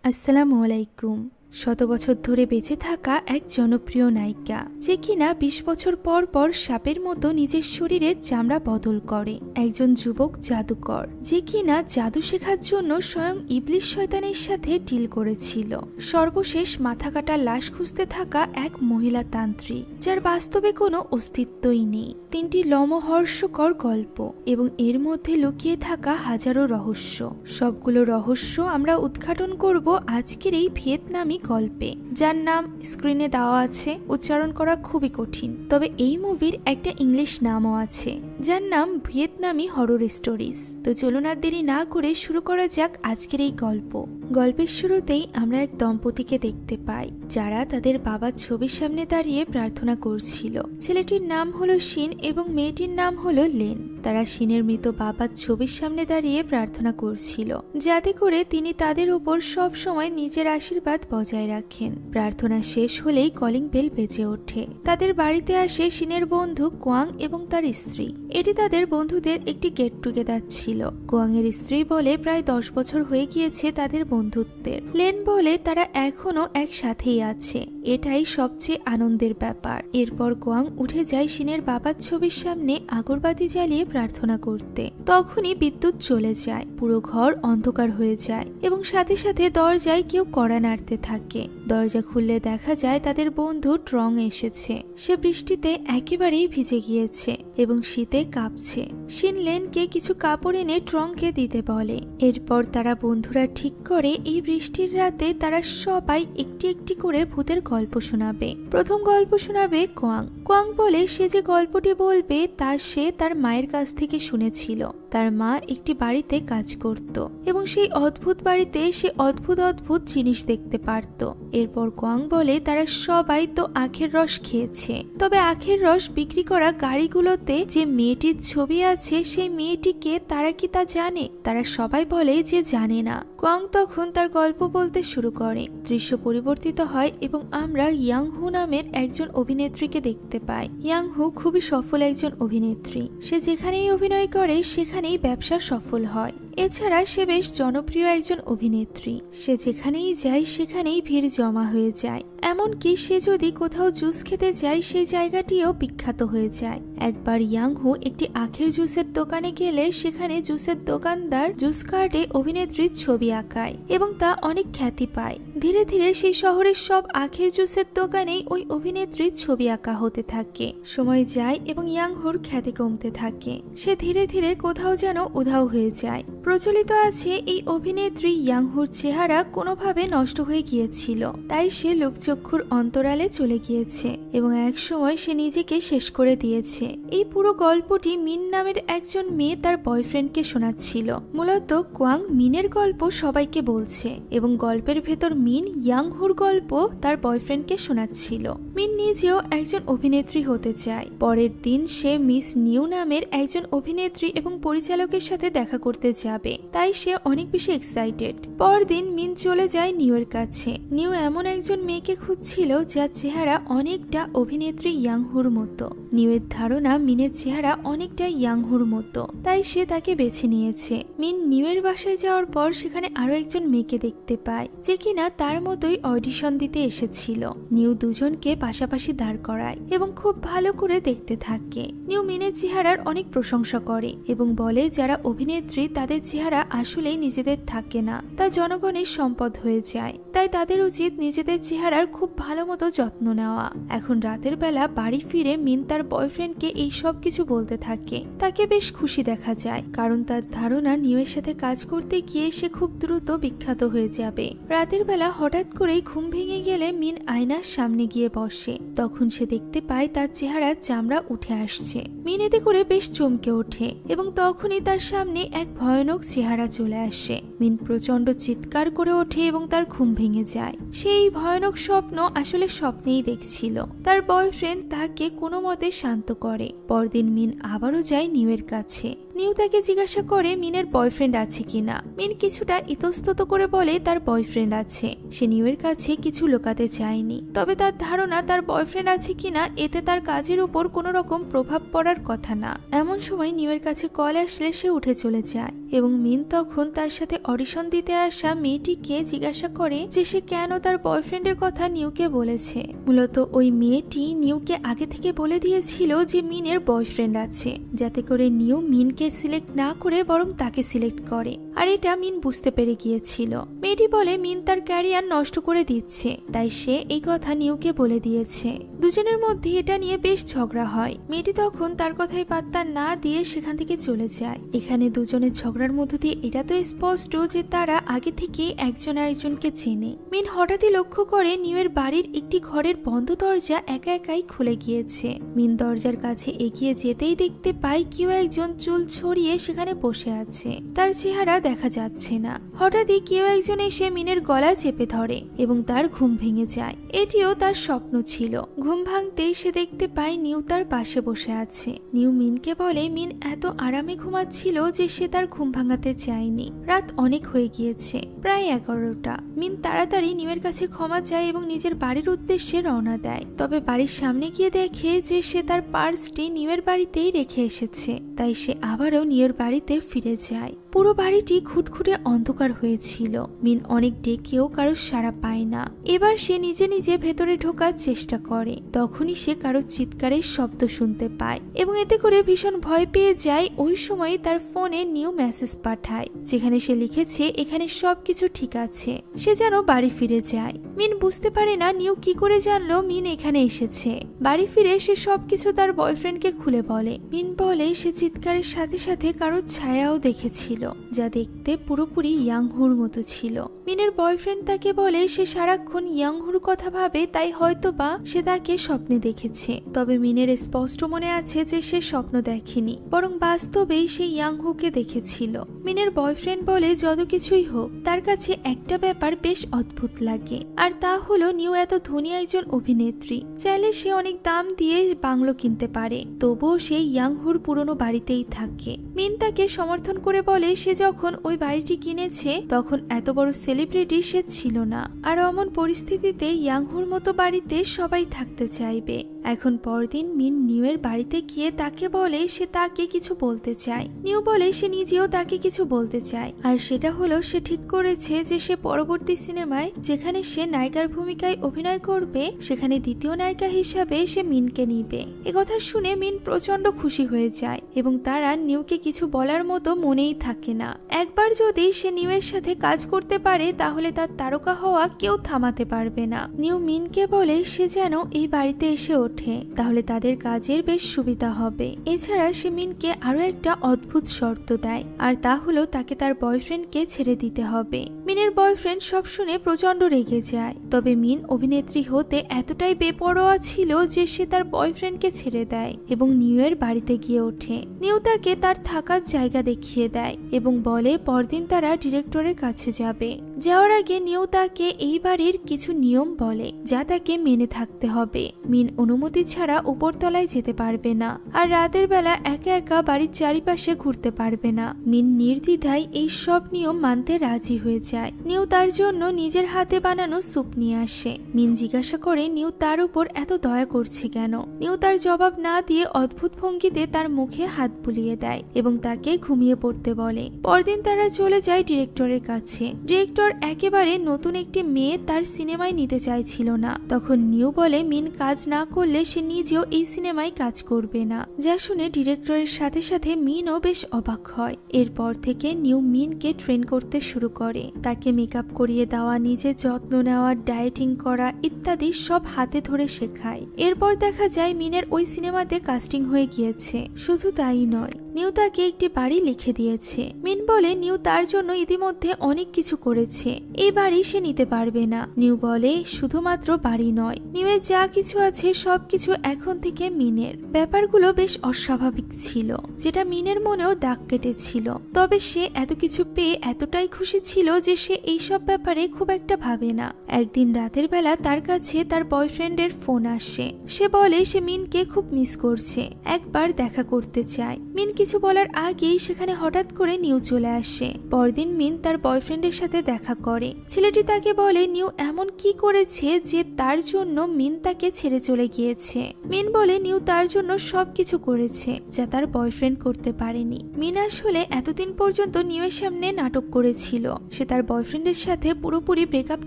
আসসালামু আলাইকুম। শত বছর ধরে বেঁচে থাকা এক জনপ্রিয় নায়িকা, যে কিনা ২০ বছর পর পর সাপের মতো নিজের শরীরের চামড়া বদল করে। একজন যুবক জাদুকর, যে কিনা জাদু শেখার জন্য স্বয়ং ইবলিশ শয়তানের সাথে ডিল করেছিল। সর্বশেষ মাথা কাটা লাশ খুঁজতে থাকা এক মহিলা তান্ত্রিক, যার বাস্তবে কোনো অস্তিত্বই নেই। ৩টি লোমহর্ষকর গল্প এবং এর মধ্যে লুকিয়ে থাকা হাজারো রহস্য। সবগুলো রহস্য আমরা উদ্ঘাটন করব আজকের এই ভিয়েতনামি গল্পে, যার নাম স্ক্রিনে দেওয়া আছে। উচ্চারণ করা খুবই কঠিন, তবে এই মুভির একটা ইংলিশ নামও আছে, যার নাম ভিয়েতনামি হরর স্টোরিজ। তো চলুন আর দেরি না করে শুরু করা যাক আজকের এই গল্প। গল্পের শুরুতেই আমরা এক দম্পতিকে দেখতে পাই, যারা তাদের বাবার ছবির সামনে দাঁড়িয়ে প্রার্থনা করছিল। ছেলেটির নাম হলো শিন এবং মেয়েটির নাম হলো লেন। তারা শিনের মৃত বাবার ছবির সামনে দাঁড়িয়ে প্রার্থনা করছিল, যাতে করে তিনি তাদের উপর সব সময় নিজের আশীর্বাদ বজায় রাখেন। প্রার্থনা শেষ হলেই কলিং বেল বেজে ওঠে। তাদের বাড়িতে আসে শিনের বন্ধু কোয়াং এবং তার স্ত্রী। এটি তাদের বন্ধুদের একটি গেট টুগেদার ছিল। কোয়াং এর স্ত্রী বলে প্রায় 10 বছর হয়ে গিয়েছে তাদের বন্ধুত্বের। লেন বলে তারা এখনো একসাথেই আছে, এটাই সবচেয়ে আনন্দের ব্যাপার। এরপর কোয়াং উঠে যায় শিনের বাবার ছবির সামনে আগরবাতি জ্বালিয়ে প্রার্থনা করতে। তখনই বিদ্যুৎ চলে যায়, পুরো ঘর অন্ধকার হয়ে যায় এবং সাথে সাথে দরজায় কেউ কড়া নাড়তে থাকে। দরজা খুললে দেখা যায় তাদের বন্ধু ট্রং এসেছে। সে বৃষ্টিতে একেবারেই ভিজে গিয়েছে এবং শীতে কাঁপছে। শিন লেনকে কিছু কাপড় এনে ট্রংকে দিতে বলে। এরপর তারা বন্ধুরা ঠিক করে এই বৃষ্টির রাতে তারা সবাই একটি একটি করে ভূতের গল্প শোনাবে। প্রথম গল্প শোনাবে কোয়াং। কোয়াং বলে সে যে গল্পটি বলবে তা সে তার মায়ের কাছ থেকে শুনেছিল। তার মা একটি বাড়িতে কাজ করত এবং সেই অদ্ভুত বাড়িতে সে অদ্ভুত অদ্ভুত জিনিস দেখতে পারত। এরপর কোয়াং বলে তারা সবাই তো আখের রস খেয়েছে, তবে আখের রস বিক্রি করা গাড়িগুলোতে যে মেয়েটির ছবি আছে সেই মেয়েটিকে তারা কি তা জানে? তারা সবাই বলে যে জানে না। কোয়াং তখন তার গল্প বলতে শুরু করে। দৃশ্য পরিবর্তিত হয় এবং আমরা ইয়াং হু নামের একজন অভিনেত্রীকে দেখতে পাই। ইয়াং হু খুবই সফল একজন অভিনেত্রী। সে যেখানেই অভিনয় করে সেখানেই ব্যবসা সফল হয়। এছাড়া সে বেশ জনপ্রিয় একজন অভিনেত্রী। সে যেখানেই যায় সেখানেই ভিড় জমা হয়ে যায়। এমনকি সে যদি কোথাও জুস খেতে যায় সেই জায়গাটিও বিখ্যাত হয়ে যায়। একবার ইয়াং হু একটি আখের জুসের দোকানে গেলে সেখানে জুসের দোকানদার জুস কার্ডে অভিনেত্রীর ছবি আঁকায় এবং তা অনেক খ্যাতি পায়। ধীরে ধীরে সেই শহরের সব আখের জুসের দোকানেই ওই অভিনেত্রীর ছবি আঁকা হতে থাকে। সময় যায় এবং ইয়াং হুর খ্যাতি কমতে থাকে। সে ধীরে ধীরে কোথাও যেন উধাও হয়ে যায়। প্রচলিত আছে এই অভিনেত্রী ইয়াং হুর চেহারা কোনোভাবে নষ্ট হয়ে গিয়েছিল, তাই সে লোকচক্ষুর অন্তরালে চলে গিয়েছে এবং এক সময় সে নিজেকে শেষ করে দিয়েছে। এই পুরো গল্পটি মিন নামের একজন মেয়ে তার বয়ফ্রেন্ডকে শোনাচ্ছিল। মূলত কোয়াং মিনের গল্প সবাইকে বলছে এবং গল্পের ভেতর মিন ইয়াং হুর গল্প তার বয়ফ্রেন্ডকে শোনাচ্ছিল। মিন নিজেও একজন অভিনেত্রী হতে চায়। পরের দিন সে মিস নিউ নামের একজন অভিনেত্রী এবং পরিচালকের সাথে দেখা করতে যাবে, তাই সে অনেক বেশি এক্সাইটেড। পরদিন মিন চলে যায় নিউয়ের কাছে। নিউ এমন একজন মেয়েকে খুঁজছিল যার চেহারা অনেকটা অভিনেত্রী ইয়াং হুর মতো। নিউয়ের ধারণা মিনের চেহারা অনেকটা ইয়াং হুর মতো, তাই সে তাকে বেছে নিয়েছে। মিন নিউয়ের বাসায় যাওয়ার পর সেখানে আরো একজন মেয়েকে দেখতে পায়, যে কিনা তার মতোই অডিশন দিতে এসেছিল। নিউ দুজনকে পাশাপাশি দাঁড় করায় এবং খুব ভালো করে দেখতে থাকে। নিউ মিনের চেহারার অনেক প্রশংসা করে এবং বলে যারা অভিনেত্রী তাদের চেহারা আসলেই নিজেদের থাকে না, তা জনগণের সম্পদ হয়ে যায়, তাই তাদের উচিত নিজেদের চেহারার খুব ভালো মতো যত্ন নেওয়া। এখন রাতের বেলা বাড়ি ফিরে মিন তার বয়ফ্রেন্ডকে এই সব কিছু বলতে থাকে। তাকে বেশ খুশি দেখা যায়, কারণ তার ধারণা নিউয়ের সাথে কাজ করতে গিয়ে সে খুব দ্রুত বিখ্যাত হয়ে যাবে। রাতের বেলা হঠাৎ করেই ঘুম ভেঙে গেলে মিন আয়নার সামনে গিয়ে বসে। তখন সে দেখতে পায় তার চেহারার চামড়া উঠে আসছে। মিন এতে করে বেশ চমকে ওঠে এবং তখনই তার সামনে এক ভয়ানক চেহারা চলে আসে। মিন প্রচন্ড চিৎকার করে ওঠে এবং তার ঘুম ভেঙে যায়। সেই ভয়ানক স্বপ্ন আসলে স্বপ্নেই দেখছিল। তার বয়ফ্রেন্ড তাকে কোনো মতে শান্ত করে। পরদিন মিন আবারও যায় নিউয়ের কাছে। নিউ তাকে জিজ্ঞাসা করে মিনের বয়ফ্রেন্ড আছে কিনা। মিন কিছুটা ইতস্তত করে বলে তার বয়ফ্রেন্ড আছে। সে নিউয়ের কাছে কিছু লুকাতে চায়নি, তবে তার ধারণা তার বয়ফ্রেন্ড আছে কিনা এতে তার কাজের উপর কোনো রকম প্রভাব পড়ার কথা না। এমন সময় নিউয়ের কাছে কল আসলে সে উঠে চলে যায় এবং মিন তখন তার সাথে অডিশন দিতে আসা মেয়েটিকে জিজ্ঞাসা করে যে সে কেন তার বয়ফ্রেন্ডের কথা নিউকে বলেছে। মূলত ওই মেয়েটি নিউকে আগে থেকে বলে দিয়েছিল যে মিনের বয়ফ্রেন্ড আছে, যাতে করে নিউ মিনকে সিলেক্ট না করে বরং তাকে সিলেক্ট করে। আর এটা মিন বুঝতে পেরে গিয়েছিল। মেয়েটি বলে মিন তার ক্যারিয়ার নষ্ট করে দিচ্ছে, তাই সে এই কথা নিউকে বলে দিয়েছে। দুজনের মধ্যে এটা নিয়ে বেশ ঝগড়া হয়। মেয়েটি তখন তার কথায় পাত্তা না দিয়ে সেখান থেকে চলে যায়। এখানে দুজনের ঝগড়ার মধ্য দিয়ে এটা তো স্পষ্ট যে তারা আগে থেকে একজন আরেকজনকে চেনে। মিন হঠাৎই লক্ষ্য করে নিউয়ের বাড়ির একটি ঘরের বন্ধ দরজা একা একাই খুলে গিয়েছে। মিন দরজার কাছে এগিয়ে যেতেই দেখতে পায় কেউ একজন চুল ছড়িয়ে সেখানে বসে আছে। তার চেহারা দেখা যাচ্ছে না। হঠাৎই কেউ একজন এসে মিনের গলা চেপে ধরে এবং তার ঘুম ভেঙে যায়। এটিও তার স্বপ্ন ছিল। ঘুম ভাঙতেই সে দেখতে পায় নিউ তার পাশে বসে আছে। নিউ মিনকে বলে মিন এত আরামে ঘুমাচ্ছিল যে সে তার ঘুম ভাঙাতে চায়নি। রাত অনেক হয়ে গিয়েছে, প্রায় 11টা। মিন তাড়াতাড়ি নিউয়ের কাছে ক্ষমা চায় এবং নিজের বাড়ির উদ্দেশ্যে রওনা দেয়। তবে বাড়ির সামনে গিয়ে দেখে যে সে তার পার্সটি নিউয়ের বাড়িতেই রেখে এসেছে, তাই সে আবারও নিউয়ের বাড়িতে ফিরে যায়। পুরো বাড়িটি খুটখুটে অন্ধকার হয়েছিল। মিন অনেক ডেকেও কারো সাড়া পায় না। এবার সে নিজে নিজে ভেতরে ঢোকার চেষ্টা করে। তখনই সে কারো চিৎকারের শব্দ শুনতে পায় এবং এতে করে ভীষণ ভয় পেয়ে যায়। ওই সময় তার ফোনে নিউ মেসেজ পাঠায়, যেখানে সে লিখেছে এখানে সবকিছু ঠিক আছে। সে যেন বাড়ি ফিরে যায়। মিন বুঝতে পারে না নিউ কি করে জানলো মিন এখানে এসেছে। বাড়ি ফিরে সে সবকিছু তার বয়ফ্রেন্ডকে খুলে বলে। মিন বলে সে চিৎকারের সাথে সাথে কারো ছায়াও দেখেছিল, যা দেখতে পুরোপুরি ইয়াংহুর মতো ছিল। মিনের বয়ফ্রেন্ড তাকে বলে সে সারাক্ষণ ইয়াংহুর কথা ভাবে, তাই হয়তোবা সে তাকে স্বপ্নে দেখেছে। তবে মিনের স্পষ্ট মনে আছে যে সে স্বপ্ন দেখেনি, বরং বাস্তবেই সে ইয়াংহুকে দেখেছিল। মিনের বয়ফ্রেন্ড বলে যত কিছুই হোক তার কাছে একটা ব্যাপার বেশ অদ্ভুত লাগে, আর তা হলো নিউ এত ধনী একজন অভিনেত্রী। চাইলে সে অনেক দাম দিয়ে বাংলো কিনতে পারে, তবুও সে ইয়াংহুর পুরনো বাড়িতেই থাকে। মিন তাকে সমর্থন করে বলে সে যখন ওই বাড়িটি কিনেছে তখন এত বড় সেলিব্রিটি সে ছিল না, আর অমন পরিস্থিতিতে ইয়াংহুর মতো বাড়িতে সবাই থাকতে চাইবে। এখন পরদিন মিন নিউয়ের বাড়িতে গিয়ে তাকে বলে সে তাকে কিছু বলতে চায়। নিউ বলে সে নিজেও তাকে কিছু বলতে চায়, আর সেটা হলো সে ঠিক করেছে যে সে পরবর্তী সিনেমায় যেখানে সে নায়িকার ভূমিকায় অভিনয় করবে সেখানে দ্বিতীয় নায়িকা হিসাবে সে মিনকে নিবে। একথা শুনে মিন প্রচন্ড খুশি হয়ে যায় এবং তারা নিউকে কিছু বলার মতো মনেই থাকে না। একবার যদি সে নিউয়ের সাথে কাজ করতে পারে তাহলে তার তারকা হওয়া কেউ থামাতে পারবে না। নিউ মিনকে বলে সে যেন এই বাড়িতে এসে ওঠে, তাহলে তাদের কাজের বেশ সুবিধা হবে। এছাড়া সে মিনকে আরো একটা অদ্ভুত শর্ত দেয়, আর তা হলো তাকে তার বয়ফ্রেন্ডকে ছেড়ে দিতে হবে। মিনের বয়ফ্রেন্ড সব শুনে প্রচন্ড রেগে যায়। তবে মিন অভিনেত্রী হতে এতটাই বেপরোয়া ছিল যে সে তার বয়ফ্রেন্ডকে ছেড়ে দেয় এবং নিউয়ের বাড়িতে গিয়ে ওঠে। নিউ তাকে তার থাকার জায়গা দেখিয়ে দেয় এবং বলে পরদিন তারা ডিরেক্টরের কাছে যাবে। যাওয়ার আগে নিউ তাকে এই বাড়ির কিছু নিয়ম বলে যা তাকে মেনে থাকতে হবে। মিন অনুমতি ছাড়া উপরতলায় যেতে পারবে না, আর রাতের বেলা একা একা বাড়ির চারিপাশে ঘুরতে পারবে না। মিন নির্দ্বিধায় এই সব নিয়ম মানতে রাজি হয়ে যায়। নিউ তার জন্য নিজের হাতে বানানো স্যুপ নিয়ে আসে। মিন জিজ্ঞাসা করে নিউ তার উপর এত দয়া করছে কেন। নিউ তার জবাব না দিয়ে অদ্ভুত ভঙ্গিতে তার মুখে হাত বুলিয়ে দেয় এবং তাকে ঘুমিয়ে পড়তে বলে। পরদিন তারা চলে যায় ডিরেক্টরের কাছে। ডিরেক্টর একেবারে নতুন একটি মেয়ে তার সিনেমায় নিতে চাইছিল না। তখন নিউ বলে মিন কাজ না করলে সে নিজেও এই সিনেমায় কাজ করবে না, যা শুনে ডিরেক্টরের সাথে সাথে মিনও বেশ অবাক হয়। এরপর থেকে নিউ মিনকে ট্রেন করতে শুরু করে। তাকে মেকআপ করিয়ে দেওয়া, নিজের যত্ন নেওয়া, ডায়েটিং করা ইত্যাদি সব হাতে ধরে শেখায়। এরপর দেখা যায় মিনের ওই সিনেমাতে কাস্টিং হয়ে গিয়েছে। শুধু তাই নয়, নিউ তাকে একটি বাড়ি লিখে দিয়েছে। মিন বলে নিউ তার জন্য ইতিমধ্যে অনেক কিছু করেছে, এই বাড়ি সে নিতে পারবে না। নিউ বলে শুধুমাত্র বাড়ি নয়, নিউয়ের যা কিছু আছে সবকিছু এখন থেকে মিনের। ব্যাপারগুলো বেশ অস্বাভাবিক ছিল, যেটা মিনের মনেও দাগ কেটেছিল। তবে সে এত কিছু পেয়ে এতটাই খুশি ছিল যে সে এইসব ব্যাপারে খুব একটা ভাবে না। একদিন রাতের বেলা তার কাছে তার বয়ফ্রেন্ডের ফোন আসে। সে বলে সে মিনকে খুব মিস করছে, একবার দেখা করতে চায়। মিন কিছু বলার আগেই সেখানে হঠাৎ করে নিউ চলে আসে। পরদিন মিন তার বয়ফ্রেন্ডের সাথে দেখা করে। ছেলেটি তাকে বলে নিউ এমন কি করেছে যে তার জন্য মিন তাকে ছেড়ে চলে গিয়েছে। মিন বলে নিউ তার জন্য সবকিছু করেছে যা তার বয়ফ্রেন্ড করতে পারেনি। মিন আসলে এতদিন পর্যন্ত নিউয়ের সামনে নাটক করেছিল। সে তার বয়ফ্রেন্ডের সাথে পুরোপুরি ব্রেকআপ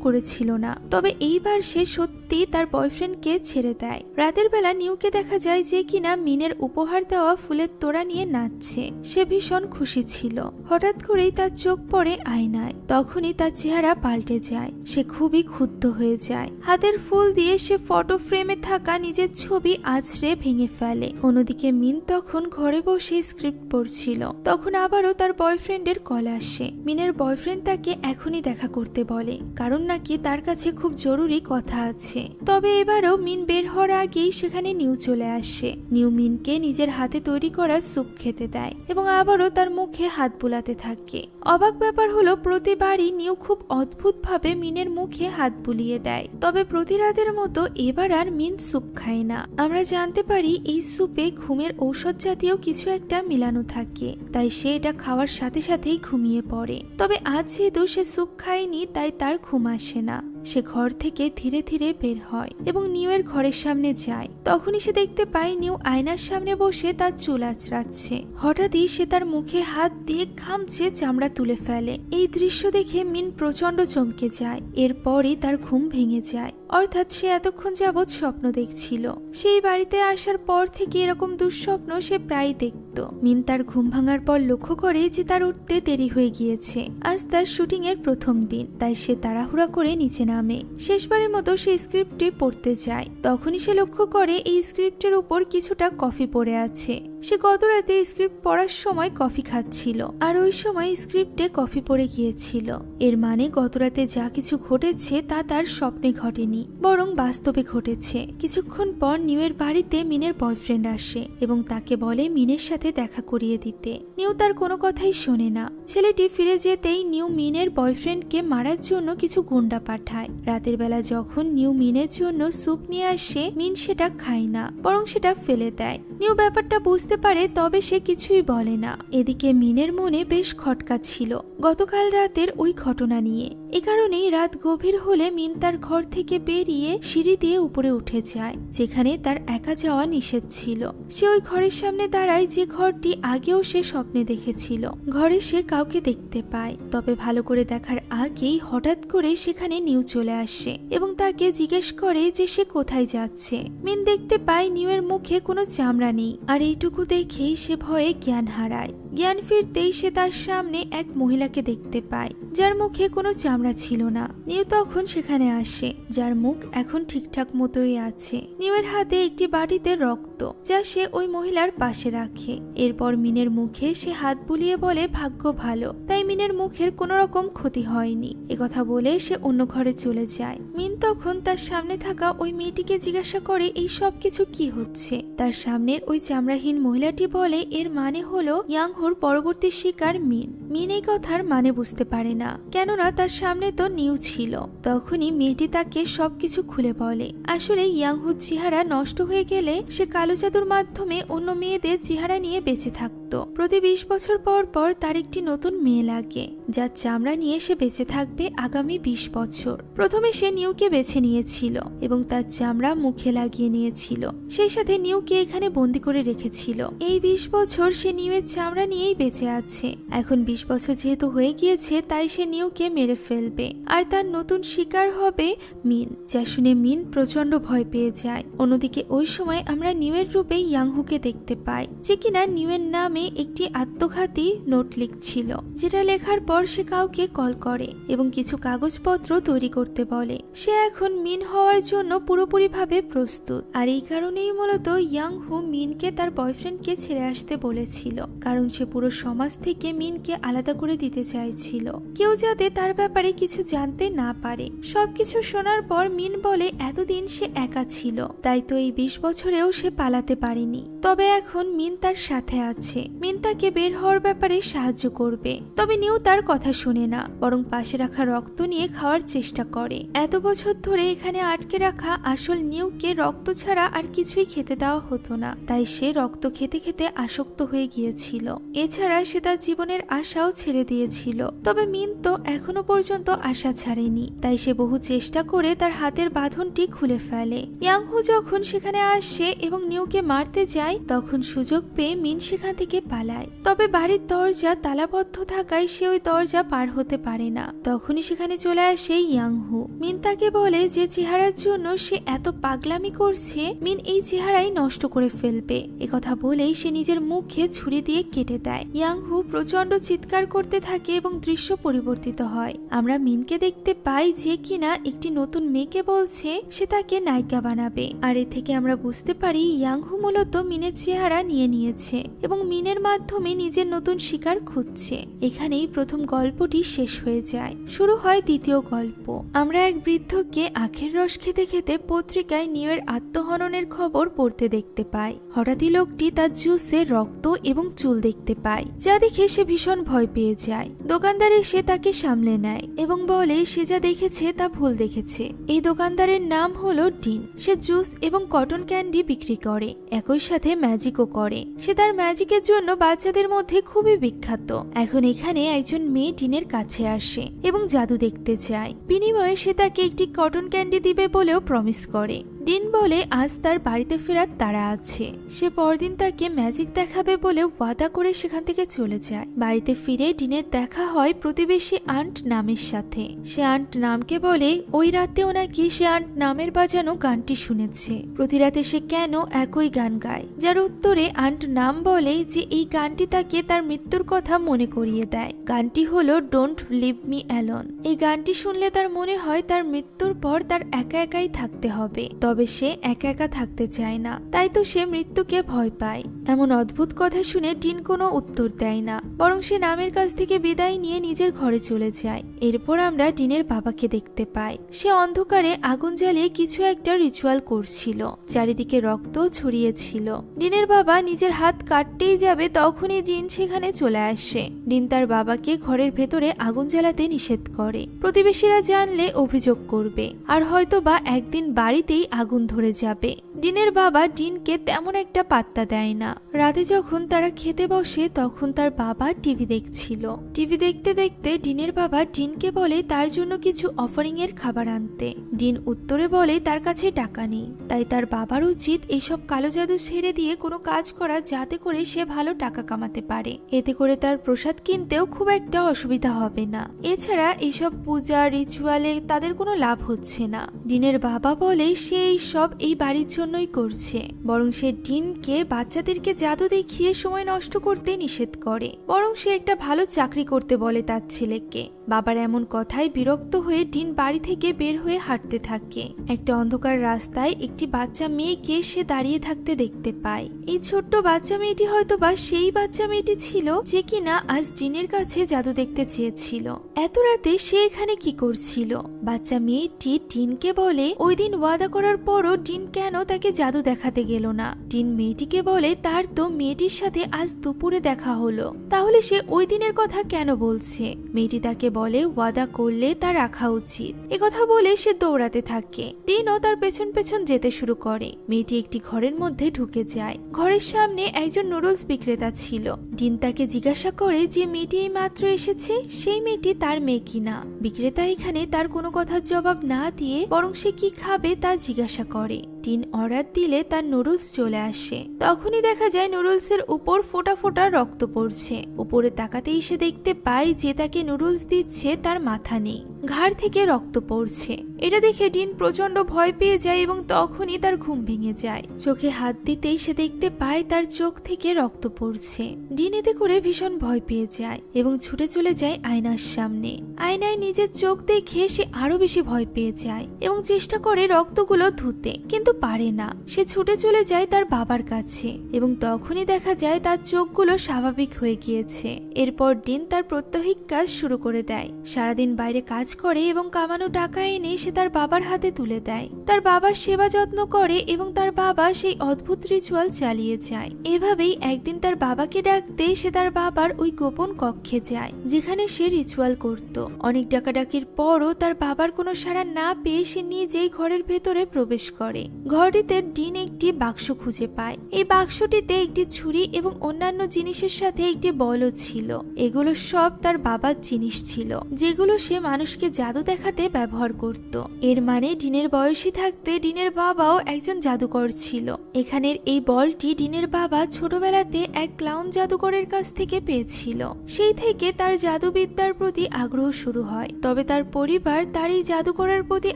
করেছিল না, তবে এইবার সে সত্যি তার বয়ফ্রেন্ডকে ছেড়ে দেয়। রাতের বেলা নিউকে দেখা যায় যে কিনা মিনের উপহার দেওয়া ফুলের তোড়া নিয়ে নাচছে। সে ভীষণ খুশি ছিল। হঠাৎ করেই তার চোখ পড়ে আয়নায়, তখনই তার চেহারা পাল্টে যায়। সে খুবই ক্ষুব্ধ হয়ে যায়। হাতের ফুল দিয়ে সে ফটো ফ্রেমে থাকা নিজের ছবি আছড়ে ভেঙে ফেলে। অন্যদিকে মিন তখন ঘরে বসে স্ক্রিপ্ট পড়ছিল। তখন আবারও তার বয়ফ্রেন্ডের কল আসে। মিনের বয়ফ্রেন্ড তাকে এখনই দেখা করতে বলে, কারণ নাকি তার কাছে খুব জরুরি কথা আছে। তবে এবারও মিন বের হওয়ার আগেই সেখানে নিউ চলে আসে। নিউ মিনকে নিজের হাতে তৈরি করা স্যুপ খেতে দেয় এবং আবারও তার মুখে হাত বুলাতে থাকে। অবাক ব্যাপার হলো প্রতিবারই নিউ খুব অদ্ভুতভাবে মিনের মুখে হাত বুলিয়ে দেয়। তবে প্রতি রাতের মতো এবার আর মিন স্যুপ খায় না। আমরা জানতে পারি এই স্যুপে ঘুমের ঔষধ জাতীয় কিছু একটা মিলানো থাকে, তাই সে এটা খাওয়ার সাথে সাথেই ঘুমিয়ে পড়ে। তবে আজ যেহেতু সে স্যুপ খায়নি তাই তার ঘুম আসে না। সে ঘর থেকে ধীরে ধীরে বের হয় এবং নিউয়ের ঘরের সামনে যায়। তখনই সে দেখতে পায় নিউ আয়নার সামনে বসে তার চুল আঁচড়াচ্ছে। হঠাৎই সে তার মুখে হাত দিয়ে খামচে চামড়া তুলে ফেলে। এই দৃশ্য দেখে মিন প্রচন্ড চমকে যায়। এরপরই তার ঘুম ভেঙে যায়। অর্থাৎ সে এতক্ষণ যাবৎ স্বপ্ন দেখছিল। সেই বাড়িতে আসার পর থেকে এরকম দুঃস্বপ্ন সে প্রায় দেখত। মিন তার ঘুম ভাঙার পর লক্ষ্য করে যে তার উঠতে দেরি হয়ে গিয়েছে। আজ তার শুটিং এর প্রথম দিন, তাই সে তাড়াহুড়া করে নিচে নামে। শেষবারের মতো সে স্ক্রিপ্টটি পড়তে যায়। তখনই সে লক্ষ্য করে এই স্ক্রিপ্টের উপর কিছুটা কফি পড়ে আছে। সে গত রাতে স্ক্রিপ্ট পড়ার সময় কফি খাচ্ছিল, আর ওই সময় স্ক্রিপ্টে কফি পড়ে গিয়েছিল। এর মানে গত রাতে যা কিছু ঘটেছে তা তার স্বপ্নে ঘটেনি, বরং বাস্তবে ঘটেছে। কিছুক্ষণ পর নিউয়ের বাড়িতে মিনের বয়ফ্রেন্ড আসে এবং তাকে বলে মিনের সাথে দেখা করিয়ে দিতে। নিউ তার কোনো কথাই শোনে না। ছেলেটি ফিরে যেতেই নিউ মিনের বয়ফ্রেন্ডকে মারার জন্য কিছু গুন্ডা পাঠায়। রাতের বেলা যখন নিউ মিনের জন্য স্যুপ নিয়ে আসে, মিন সেটা খায় না, বরং সেটা ফেলে দেয়। নিউ ব্যাপারটা বুঝতে পারে, তবে সে কিছুই বলে না। এদিকে মিনের মনে বেশ খটকা ছিল গতকাল রাতের ওই ঘটনা নিয়ে। এ কারণেই রাত গভীর হলে মিন তার ঘর থেকে বেরিয়ে সিঁড়ি দিয়ে উপরে উঠে যায়, যেখানে তার একা যাওয়া নিষেধ ছিল। সে ওই ঘরের সামনে দাঁড়ায় যে ঘরটি আগেও সে স্বপ্নে দেখেছিল। ঘরে সে কাউকে দেখতে পায়, তবে ভালো করে দেখার আগেই হঠাৎ করে সেখানে নিউ চলে আসে এবং তাকে জিজ্ঞেস করে যে সে কোথায় যাচ্ছে। মিন দেখতে পায় নিউয়ের মুখে কোনো চামড়া নেই, আর এইটুকু দেখেই সে ভয়ে জ্ঞান হারায়। জ্ঞান ফিরতেই সে তার সামনে এক মহিলাকে দেখতে পায়, যার মুখে কোনো চামড়া ছিল না। নিউ তখন সেখানে আসে, যার মুখ এখন ঠিকঠাক মতোই আছে। নিউয়ের হাতে একটি বাটিতে রক্ত, যা সে ওই মহিলার পাশে রাখে। এরপর মিনের মুখে সে হাত বুলিয়ে বলে ভাগ্য ভালো, তাই মিনের মুখের কোনো রকম ক্ষতি হয়নি। একথা বলে সে অন্য ঘরে চলে যায়। মিন তখন তার সামনে থাকা ওই মেয়েটিকে জিজ্ঞাসা করে এই সব কিছু কি হচ্ছে। তার সামনের ওই চামড়াহীন মহিলাটি বলে এর মানে হলো ইয়াংহুর পরবর্তী শিকার মিন। মিন এই কথার মানে বুঝতে পারে না, কেননা তার সামনে তো নিউ ছিল। তখনই মেয়েটি তাকে সবকিছু খুলে বলে আসলে ইয়াংহুর চেহারা নষ্ট হয়ে গেলে সে কালো জাদুর মাধ্যমে অন্য মেয়েদের চেহারা নিয়ে বেঁচে থাকত। প্রতি 20 বছর পর পর তার একটি নতুন মেয়ে লাগে, যার চামড়া নিয়ে সে বেঁচে থাকবে আগামী 20 বছর। প্রথমে সে নিউকে বেছে নিয়েছিল এবং তার চামড়া মুখে লাগিয়ে নিয়েছিল। সেই সাথে নিউকে এখানে বন্দি করে রেখেছিল। এই 20 বছর সে নিউয়ের চামড়া নিয়েই বেঁচে আছে। এখন 20 বছর যেহেতু হয়ে গিয়েছে, তাই সে নিউকে মেরে ফেলবে, আর তার নতুন শিকার হবে মিন। যা শুনে মিন প্রচন্ড ভয় পেয়ে যায়। অন্যদিকে ওই সময় আমরা নিউয়ের রূপে ইয়াংহুকে দেখতে পাই, যে কিনা নিউয়ের নামে একটি আত্মঘাতী নোট লিখছিল, যেটা লেখার পর সে কাউকে কল করে এবং কিছু কাগজপত্র তৈরি করতে বলে। সে এখন মিন হওয়ার জন্য পুরোপুরি ভাবে প্রস্তুত, আর এই কারণেই মূলত ইয়াংহু মিনকে তার বয়ফ্রেন্ডকে ছেড়ে আসতে বলেছিল, কারণ সে পুরো সমাজ থেকে মিনকে আলাদা করে দিতে চাইছিল, কেউ যাতে তার ব্যাপারে কিছু জানতে না পারে। সবকিছু শোনার পর মিন বলে এতদিন সে একা ছিল, তাই তো এই 20 বছরেও সে পালাতে পারেনি। তবে এখন মিন তার সাথে আছে, মিন তাকে বের হওয়ার ব্যাপারে সাহায্য করবে। তবে নিউ তার কথা শুনে না, বরং পাশে রাখা রক্ত নিয়ে খাওয়ার চেষ্টা করে। এত বছর ধরে এখানে আটকে রাখা আসল নিউকে রক্ত ছাড়া আর কিছুই খেতে দেওয়া হতো না, তাই সে রক্ত খেতে খেতে আসক্ত হয়ে গিয়েছিল। এছাড়া সে তার জীবনের আশাও ছেড়ে দিয়েছিল। তবে মিন তো এখনো পর্যন্ত আশা ছাড়েনি, তাই সে বহু চেষ্টা করে তার হাতের বাঁধনটি খুলে ফেলে। ইয়াংহু যখন সেখানে আসে এবং নিউকে মারতে যায়, তখন সুযোগ পেয়ে মিন সেখান থেকে পালায়। তবে বাড়ির দরজা তালাবদ্ধ থাকায় সে ওই দরজা পার হতে পারে না। তখনই সেখানে চলে আসে ইয়াংহু। মিন তাকে বলে যে চেহারার জন্য সে এত পাগলামি করছে, মিন এই চেহারাই নষ্ট করে ফেলবে। একথা বলেই সে নিজের মুখে ছুরি দিয়ে কেটে দেয়। ইয়াংহু প্রচন্ড চিৎকার করতে থাকে এবং দৃশ্য পরিবর্তিত হয়। আমরা মিনকে দেখতে পাই যে কিনা একটি নতুন মেয়েকে বলছে সে তাকে নায়িকা বানাবে। আর এ থেকে আমরা বুঝতে পারি ইয়াংহু মূলত মিনের চেহারা নিয়ে নিয়েছে এবং মিনের মাধ্যমে নিজের নতুন শিকার খুঁজছে। এখানেই প্রথম গল্পটি শেষ হয়ে যায়। শুরু হয় দ্বিতীয় গল্প। আমরা এক বৃদ্ধকে আখের রস খেতে খেতে পত্রিকায় নিউয়ের আত্মহননের খবর পড়তে দেখতে পাই। হঠাৎই লোকটি তার জুসে রক্ত এবং চুল দেখতে পায়, যা দেখে সে ভীষণ ভয় পেয়ে যায়। দোকানদার এসে তাকে সামলে নেয় এবং বলে সে যা দেখেছে তা ভুল দেখেছে। এই দোকানদারের নাম হলো ডিন। সে জুস এবং কটন ক্যান্ডি বিক্রি করে, একই সাথে ম্যাজিকও করে। সে তার ম্যাজিকের জন্য বাচ্চাদের মধ্যে খুবই বিখ্যাত। এখন এখানে একজন মেয়ে ডিনের কাছে আসে এবং জাদু দেখতে চায়। বিনিময়ে সে তাকে একটি কটন ক্যান্ডি দিবে বলেও প্রমিস করে। ডিন বলে আজ তার বাড়িতে ফেরার তাড়া আছে। সে পরদিন তাকে ম্যাজিক দেখাবে বলে ওয়াদা করে সেখান থেকে চলে যায়। বাড়িতে ফিরে ডিনের দেখা হয় প্রতিবেশী আন্ট নামের সাথে। সে আন্ট নামকে বলে ওই রাতেও নাকি সে আন্ট নামের বাজানো গানটি শুনেছে। প্রতি রাতে সে কেন একই গান গায়, যার উত্তরে আন্ট নাম বলে যে এই গানটি তাকে তার মৃত্যুর কথা মনে করিয়ে দেয়। গানটি হলো ডোন্ট লিভ মি অ্যালোন। এই গানটি শুনলে তার মনে হয় তার মৃত্যুর পর তার একা একাই থাকতে হবে। তবে সে একা একা থাকতে চায় না, তাই তো সে মৃত্যুকে ভয় পায়। এমন অদ্ভুত কথা শুনে ডিন কোনো উত্তর দেয় না, বরং সে নামের কাছ থেকে বিদায় নিয়ে নিজের ঘরে চলে যায়। এরপর আমরা ডিনের বাবাকে দেখতে পাই। সে অন্ধকারে আগুন জ্বালিয়ে কিছু একটা রিচুয়াল করছিল, চারিদিকে রক্ত ছড়িয়েছিল। ডিনের বাবা নিজের হাত কাটতেই যাবে, তখনই ডিন সেখানে চলে আসে। ডিন তার বাবাকে ঘরের ভেতরে আগুন জ্বালাতে নিষেধ করে। প্রতিবেশীরা জানলে অভিযোগ করবে, আর হয়তো বা একদিন বাড়িতেই আগুন ধরে যাবে। ডিনের বাবা ডিনকে তেমন একটা পাত্তা দেয় না। রাতে যখন তারা খেতে বসে তখন তার বাবা টিভি দেখছিল। টিভি দেখতে দেখতে ডিনের বাবা ডিনকে বলে তার জন্য কিছু অফারিং এর খাবার আনতে। ডিন উত্তরে বলে তার কাছে টাকা নেই, তাই তার বাবার উচিত এইসব কালো জাদু ছেড়ে দিয়ে কোনো কাজ করা, যাতে করে সে ভালো টাকা কামাতে পারে। এতে করে তার প্রসাদ কিনতেও খুব একটা অসুবিধা হবে না। এছাড়া এইসব পূজা রিচুয়ালে তাদের কোনো লাভ হচ্ছে না। ডিনের বাবা বলে সে সব এই বাড়ির জন্যই করছে, বরং সে ডিনকে বাচ্চাদেরকে জাদু দেখিয়ে সময় নষ্ট করতে নিষেধ করে, বরং সে একটা ভালো চাকরি করতে বলে তার ছেলেকে। বাবার এমন কথায় বিরক্ত হয়ে ডিন বাড়ি থেকে বের হয়ে হাঁটতে থাকে। একটা অন্ধকার রাস্তায় একটি বাচ্চা মেয়েকে সে দাঁড়িয়ে থাকতে দেখতে পায়। এই ছোট্ট বাচ্চা মেয়েটি হয়তো বা সেই বাচ্চা মেয়েটি ছিল যে কিনা আজ ডিনের কাছে জাদু দেখতে চেয়েছিল। এত রাতে সে এখানে কি করছিল? বাচ্চা মেয়েটি ডিনকে বলে ওই দিন ওয়াদা করার পরও ডিন কেন তাকে জাদু দেখাতে গেল না। ডিন মেয়েটিকে বলে তার তো মেয়েটির সাথে আজ দুপুরে দেখা হলো, তাহলে সে ওই দিনের কথা কেন বলছে? মেয়েটি তাকে বলে ওয়াদা করলে তা রাখা উচিত। একথা বলে সে দৌড়াতে থাকে। ডিনও তার পেছন পেছন যেতে শুরু করে। মেয়েটি একটি ঘরের মধ্যে ঢুকে যায়। ঘরের সামনে একজন নুডলস বিক্রেতা ছিল। ডিন তাকে জিজ্ঞাসা করে যে মেয়েটি এই মাত্র এসেছে, সেই মেয়েটি তার মেয়ে কিনা। বিক্রেতা এখানে তার কোনো কথার জবাব না দিয়ে বরং সে কি খাবে তা জিজ্ঞাসা করে। ডিন অর্ডার দিলে তার নুডলস চলে আসে। তখনই দেখা যায় নুডলসের উপর ফোঁটা ফোঁটা রক্ত পড়ছে। উপরে তাকাতেই সে দেখতে পায় যে তাকে নুডলস দিচ্ছে তার মাথা নেই। ঘাড় থেকে রক্ত পড়ছে। এটা দেখে ডিন প্রচন্ড ভয় পেয়ে যায় এবং তখনই তার ঘুম ভেঙে যায়। চোখে হাত দিতেই সে দেখতে পায় তার চোখ থেকে রক্ত পড়ছে। ডিন এতে করে ভীষণ ভয় পেয়ে যায় এবং ছুটে চলে যায় আয়নার সামনে। আয়নায় নিজের চোখ দেখে সে আরো বেশি ভয় পেয়ে যায় এবং চেষ্টা করে রক্তগুলো ধুতে, কিন্তু পারে না। সে ছুটে চলে যায় তার বাবার কাছে এবং তখনই দেখা যায় তার চোখগুলো স্বাভাবিক হয়ে গিয়েছে। এরপর ডিন তার প্রত্যহিক কাজ শুরু করে দেয়। সারাদিন বাইরে কাজ করে এবং কামানো টাকা এনে সে তার বাবার হাতে তুলে দেয়। তার বাবার সেবা যত্ন করে এবং তার বাবা সেই অদ্ভুত রিচুয়াল চালিয়ে যায়। এভাবেই একদিন তার বাবাকে ডাকতে সে তার বাবার ওই গোপন কক্ষে যায় যেখানে সে রিচুয়াল করত। অনেক ডাকাডাকির পরও তার বাবার কোনো সাড়া না পেয়ে সে নিজেই ঘরের ভেতরে প্রবেশ করে। ঘরটিতে ডিন একটি বাক্স খুঁজে পায়। এই বাক্সটিতে একটি ছুরি এবং অন্যান্য জিনিসের সাথে একটি বলও ছিল। এগুলো সব তার বাবার জিনিস ছিল যেগুলো সে মানুষকে জাদু দেখাতে ব্যবহার করত। এর মানে ডিনের বয়সী থাকতে ডিনের বাবাও একজন জাদুকর ছিল। এখানের এই বলটি ডিনের বাবা ছোটবেলাতে এক ক্লাউন জাদুকরের কাছ থেকে পেয়েছিল। সেই থেকে তার জাদুবিদ্যার প্রতি আগ্রহ শুরু হয়। তবে তার পরিবার তার এই জাদুকরের প্রতি